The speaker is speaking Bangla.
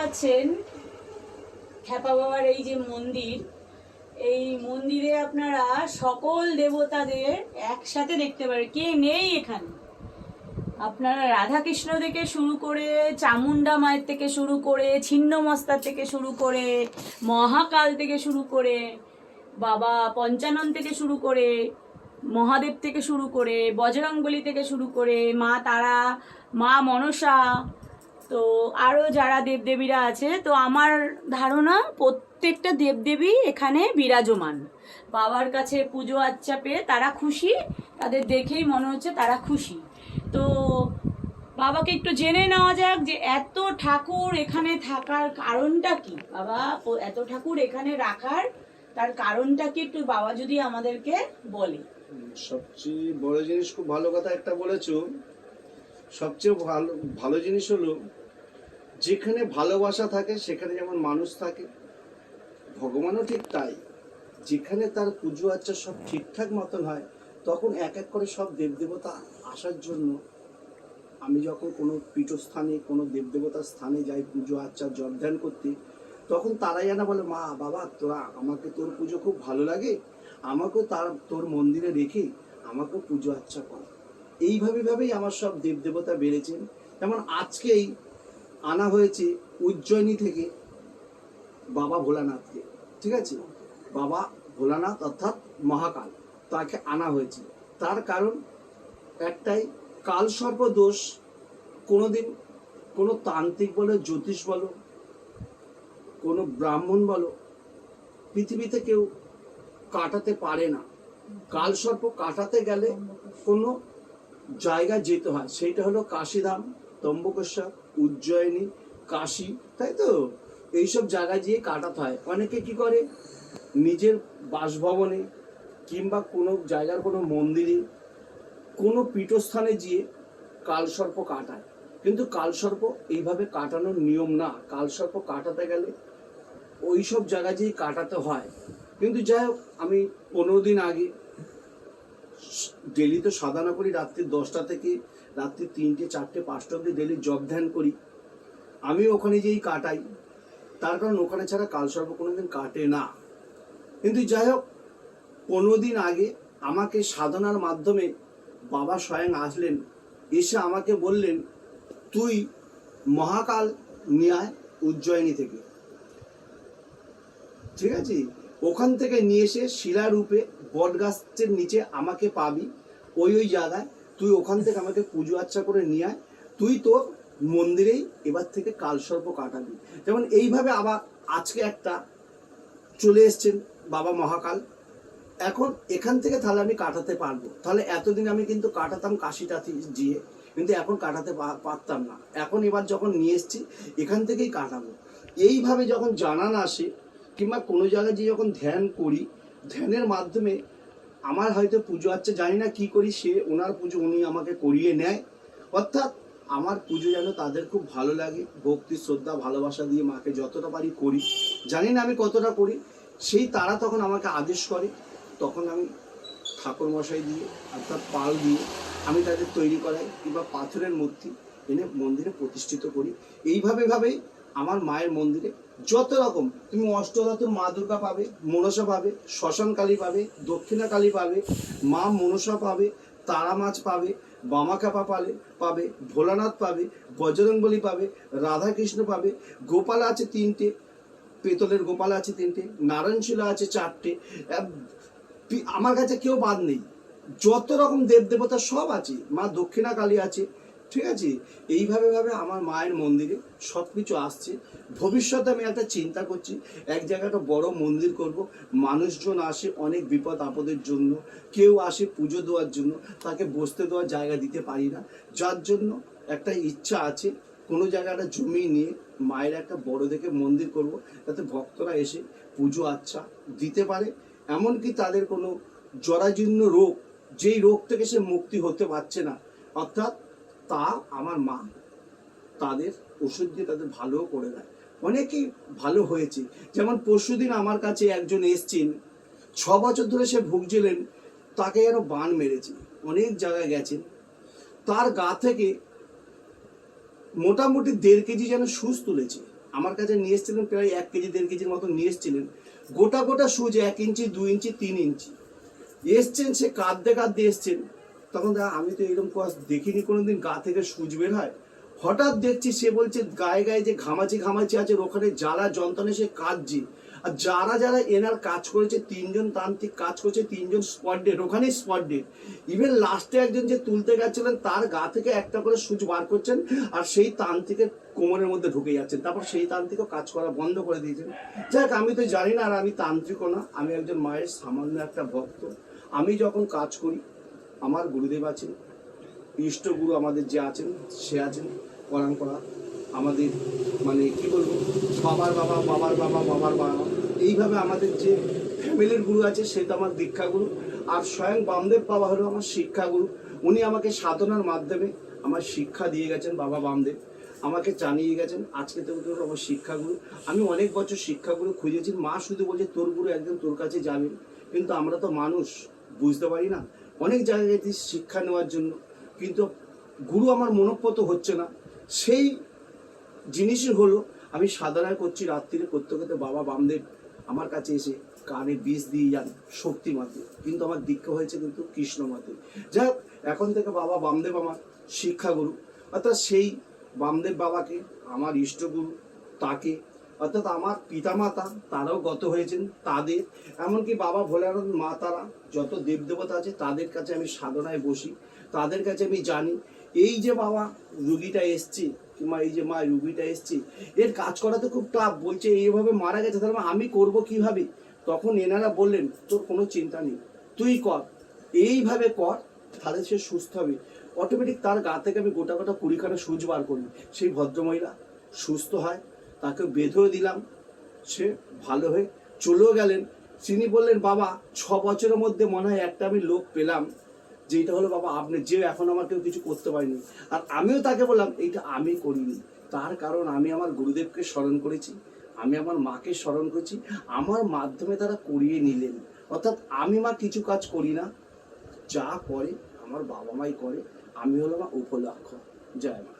পাচ্ছেন খ্যাপা বাবার এই যে মন্দির, এই মন্দিরে আপনারা সকল দেবতাদের একসাথে দেখতে পারেন। কে নেই এখানে? আপনারা রাধাকৃষ্ণ থেকে শুরু করে, চামুন্ডা মায়ের থেকে শুরু করে, ছিন্নমস্তার থেকে শুরু করে, মহাকাল থেকে শুরু করে, বাবা পঞ্চানন থেকে শুরু করে, মহাদেব থেকে শুরু করে, বজরংবলী থেকে শুরু করে, মা তারা, মা মনসা, তো আরও যারা দেবদেবীরা আছে, তো আমার ধারণা প্রত্যেকটা দেবদেবী এখানে বিরাজমান। বাবার কাছে পুজো আচ্চা পেয়ে তারা খুশি, তাদের দেখেই মনে হচ্ছে তারা খুশি। তো বাবাকে একটু জেনে নেওয়া যাক যে এত ঠাকুর এখানে থাকার কারণটা কি। বাবা এত ঠাকুর এখানে রাখার তার কারণটা কি একটু বাবা যদি আমাদেরকে বলে। সবচেয়ে বড় জিনিস, খুব ভালো কথা একটা বলেছো। সবচেয়ে ভালো ভালো জিনিস হলো যেখানে ভালোবাসা থাকে সেখানে যেমন মানুষ থাকে, ভগবানও ঠিক তাই। যেখানে তার পুজো আচ্চা সব ঠিকঠাক মতন হয়, তখন এক এক করে সব দেবদেবতা আসার জন্য আমি যখন কোনো পীঠস্থানে, কোনো দেবদেবতার স্থানে যাই পুজো আচ্চা জপ ধ্যান করতে, তখন তারাই জানা বলে, মা বাবা তোরা আমাকে, তোর পুজো খুব ভালো লাগে, আমাকেও তোর মন্দিরে রেখে আমাকেও পুজো আচ্চা কর। এইভাবেই আমার সব দেবদেবতা বেড়েছেন। যেমন আজকেই আনা হয়েছে উজ্জয়িনী থেকে বাবা ভোলানাথকে, ঠিক আছে? বাবা ভোলানাথ অর্থাৎ মহাকাল, তাকে আনা হয়েছে। তার কারণ একটাই, কালসর্প দোষ কোনোদিন কোনো তান্ত্রিক বলো, জ্যোতিষ বলো, কোনো ব্রাহ্মণ বলো, পৃথিবীতে কেউ কাটাতে পারে না। কালসর্প কাটাতে গেলে কোনো জায়গা যেতে হয়, সেইটা হলো কাশীধাম, ত্রম্বকেশ্বর, উজ্জয়িনী, কাশী, তাই তো? এইসব জায়গায় গিয়ে কাটাতে হয়। অনেকে কি করে, নিজের বাসভবনে কিংবা কোনো জায়গার কোনো মন্দিরে, কোনো পীঠস্থানে গিয়ে কালসর্প কাটায়। কিন্তু কালসর্প এইভাবে কাটানোর নিয়ম না। কালসর্প কাটাতে গেলে ওই সব জায়গায় গিয়ে কাটাতে হয়। কিন্তু যাই হোক, আমি 15 দিন আগে, ডেলি তো সাধনা করি রাত্রি 10টা থেকে রাত্রি 3টে 4টে 5টা অবধি ডেলি জপ ধ্যান করি। আমি ওখানে যেই কাটাই, তার কারণ ওখানে ছাড়া কালসর্প কোনোদিন কাটে না। কিন্তু যাই হোক, 15 দিন আগে আমাকে সাধনার মাধ্যমে বাবা স্বয়ং আসলেন, এসে আমাকে বললেন, তুই মহাকাল নিয়ে আয় উজ্জয়িনী থেকে, ঠিক আছে? ওখান থেকে নিয়ে এসে শিলারূপে বট গাছের নিচে আমাকে পাবি, ওই জায়গায় তুই ওখান থেকে আমাকে পুজো আচ্চা করে নিয়ে আয়, তুই তোর মন্দিরেই এবার থেকে কালসর্প কাটাবি। যেমন এইভাবে আবার আজকে একটা চলে এসছেন বাবা মহাকাল, এখন এখান থেকে তাহলে আমি কাটাতে পারবো। তাহলে এতদিন আমি কিন্তু কাটাতাম কাশিটাতে গিয়ে, কিন্তু এখন কাটাতে পারতাম না। এখন এবার যখন নিয়ে এসছি, এখান থেকেই কাটাবো। এইভাবে যখন জানান আসে, কিংবা কোনো জায়গায় যে যখন ধ্যান করি, ধ্যানের মাধ্যমে আমার হয়তো পুজো আচ্চা জানি না কি করি, সে ওনার পুজো উনি আমাকে করিয়ে নেয়। অর্থাৎ আমার পুজো যেন তাদের খুব ভালো লাগে, ভক্তি শ্রদ্ধা ভালোবাসা দিয়ে মাকে যতটা পারি করি। জানি না আমি কতটা করি, সেই তারা তখন আমাকে আদেশ করে, তখন আমি ঠাকুর মশাই দিয়ে অর্থাৎ পাল দিয়ে আমি তাদের তৈরি করাই, কিংবা পাথরের মূর্তি এনে মন্দিরে প্রতিষ্ঠিত করি। এইভাবেই আমার মায়ের মন্দিরে যত রকম, তুমি অষ্টধাতুর মা দুর্গা পাবে, মনসা পাবে, শ্মশান কালী পাবে, দক্ষিণা কালী পাবে, মা মনসা পাবে, তারা মাছ পাবে, বামাখ্যাপা পাবে, ভোলানাথ পাবে, বজরংবলী পাবে, রাধাকৃষ্ণ পাবে, গোপাল আছে 3টে, পেতলের গোপাল আছে 3টে, নারায়ণশিলা আছে 4টে। আমার কাছে কেউ বাদ নেই, যত রকম দেবদেবতা সব আছে, মা দক্ষিণা কালী আছে, ঠিক আছে? এইভাবে আমার মায়ের মন্দিরে সব কিছু আসছে। ভবিষ্যতে আমি একটা চিন্তা করছি, এক জায়গায় একটা বড় মন্দির করব। মানুষজন আসে অনেক বিপদ আপদের জন্য, কেউ আসে পুজো দেওয়ার জন্য, তাকে বসতে দেওয়ার জায়গা দিতে পারি না, যার জন্য একটা ইচ্ছা আছে কোনো জায়গাটা জমি নিয়ে মায়ের একটা বড় দেখে মন্দির করব, যাতে ভক্তরা এসে পুজো আচ্চা দিতে পারে। এমনকি তাদের কোনো জরাজীর্ণ রোগ, যেই রোগ থেকে সে মুক্তি হতে পারছে না, অর্থাৎ তা আমার মা তাদের ওষুধ দিয়ে তাদের ভালো করে দেয়। অনেকেই ভালো হয়েছে। যেমন পরশুদিন আমার কাছে একজন এসছেন, 6 বছর ধরে সে ভুগছিলেন, তাকে যেন বান মেরেছে, অনেক জায়গায় গেছেন, তার গা থেকে মোটামুটি 1.5 কেজি যেন সুচ তুলেছে। আমার কাছে নিয়ে এসেছিলেন প্রায় 1 কেজি 1.5 কেজির মতো নিয়ে এসেছিলেন। গোটা গোটা সুচ 1 ইঞ্চি 2 ইঞ্চি 3 ইঞ্চি এসছেন, সে কাঁদতে কাঁদতে এসছেন। তখন আমি তো এরকম দেখিনি কোনোদিন, গা থেকে সুচ বের হয়। হঠাৎ দেখছি সে বলছে গায়ে গায়ে যে ঘামাচি ঘামাচি আছে, ওখানে জ্বালা যন্ত্রণে সে কাঁদছে। আর যারা যারা এনার কাজ করেছে, 3 জন তান্ত্রিক কাজ করেছে, 3 জন স্পট ডেড, ওখানেই স্পট ডেড। ইভেন লাস্টে একজন যে তুলতে গেছিলেন তার গা থেকে একটা করে সুচ বার করছেন, আর সেই তান্ত্রিকের কোমরের মধ্যে ঢুকে যাচ্ছেন। তারপর সেই তান্ত্রিকও কাজ করা বন্ধ করে দিয়েছেন। যাক, আমি তো জানি না, আর আমি তান্ত্রিকও না, আমি একজন মায়ের সামান্য একটা ভক্ত। আমি যখন কাজ করি, আমার গুরুদেব আছেন, ইষ্টগুরু আমাদের যে আছেন সে আছেন, পরাঙ্পরা আমাদের, মানে কি বলবো, বাবার বাবা বাবার বাবা বাবার বাবা, এইভাবে আমাদের যে ফ্যামিলির গুরু আছে সে তো আমার দীক্ষাগুরু। আর স্বয়ং বামদেব বাবা হলো আমার শিক্ষাগুরু। উনি আমাকে সাধনার মাধ্যমে আমার শিক্ষা দিয়ে গেছেন। বাবা বামদেব আমাকে জানিয়ে গেছেন, আজকে তো আমার শিক্ষাগুরু। আমি অনেক বছর শিক্ষাগুরু খুঁজেছি। মা শুধু বলছে তোর গুরু একদম তোর কাছে যাবে, কিন্তু আমরা তো মানুষ, বুঝতে পারি না। অনেক জায়গায় গেছি শিক্ষা নেওয়ার জন্য, কিন্তু গুরু আমার মনোপ্রত হচ্ছে না। সেই জিনিসই হলো, আমি সাধনায় করছি রাত্রিরে করতে করতে বাবা বামদেব আমার কাছে এসে কানে বিষ দিয়ে যান শক্তি মাতে, কিন্তু আমার দীক্ষা হয়েছে কিন্তু কৃষ্ণ মাতে। যাই হোক, এখন থেকে বাবা বামদেব আমার শিক্ষাগুরু। অর্থাৎ সেই বামদেব বাবাকে আমার ইষ্টগুরু, তাকে অর্থাৎ আমার পিতামাতা তারাও গত হয়েছেন, তাদের এমনকি বাবা ভোলানাথ মা তারা যত দেবদেবতা আছে তাদের কাছে আমি সাধনায় বসি, তাদের কাছে আমি জানি এই যে বাবা রুগীটা এসছে, কিংবা এই যে মা রুগীটা এসছে, এর কাজ করাতে খুব টাফ, বলছে এইভাবে মারা গেছে, তাহলে আমি করব কিভাবে? তখন এনারা বললেন তোর কোনো চিন্তা নেই, তুই কর, এইভাবে কর, তাহলে সে সুস্থ হবে। অটোমেটিক তার গা থেকে আমি গোটা গোটা 20খানা সুচ বার করি, সেই ভদ্রমহিলা সুস্থ হয়। তাকে বেঁধেও দিলাম, সে ভালো হয়ে চলেও গেলেন। তিনি বললেন বাবা 6 বছরের মধ্যে মনে হয় একটা আমি লোক পেলাম, যেটা হলো বাবা আপনি, যে এখন আমার কেউ কিছু করতে পারিনি। আর আমিও তাকে বললাম এইটা আমি করিনি, তার কারণ আমি আমার গুরুদেবকে স্মরণ করেছি, আমি আমার মাকে স্মরণ করেছি, আমার মাধ্যমে তারা করিয়ে নিলেন। অর্থাৎ আমি মা কিছু কাজ করি না, যা করে আমার বাবা মাই করে, আমি হলো মা উপলক্ষ। জয় মা।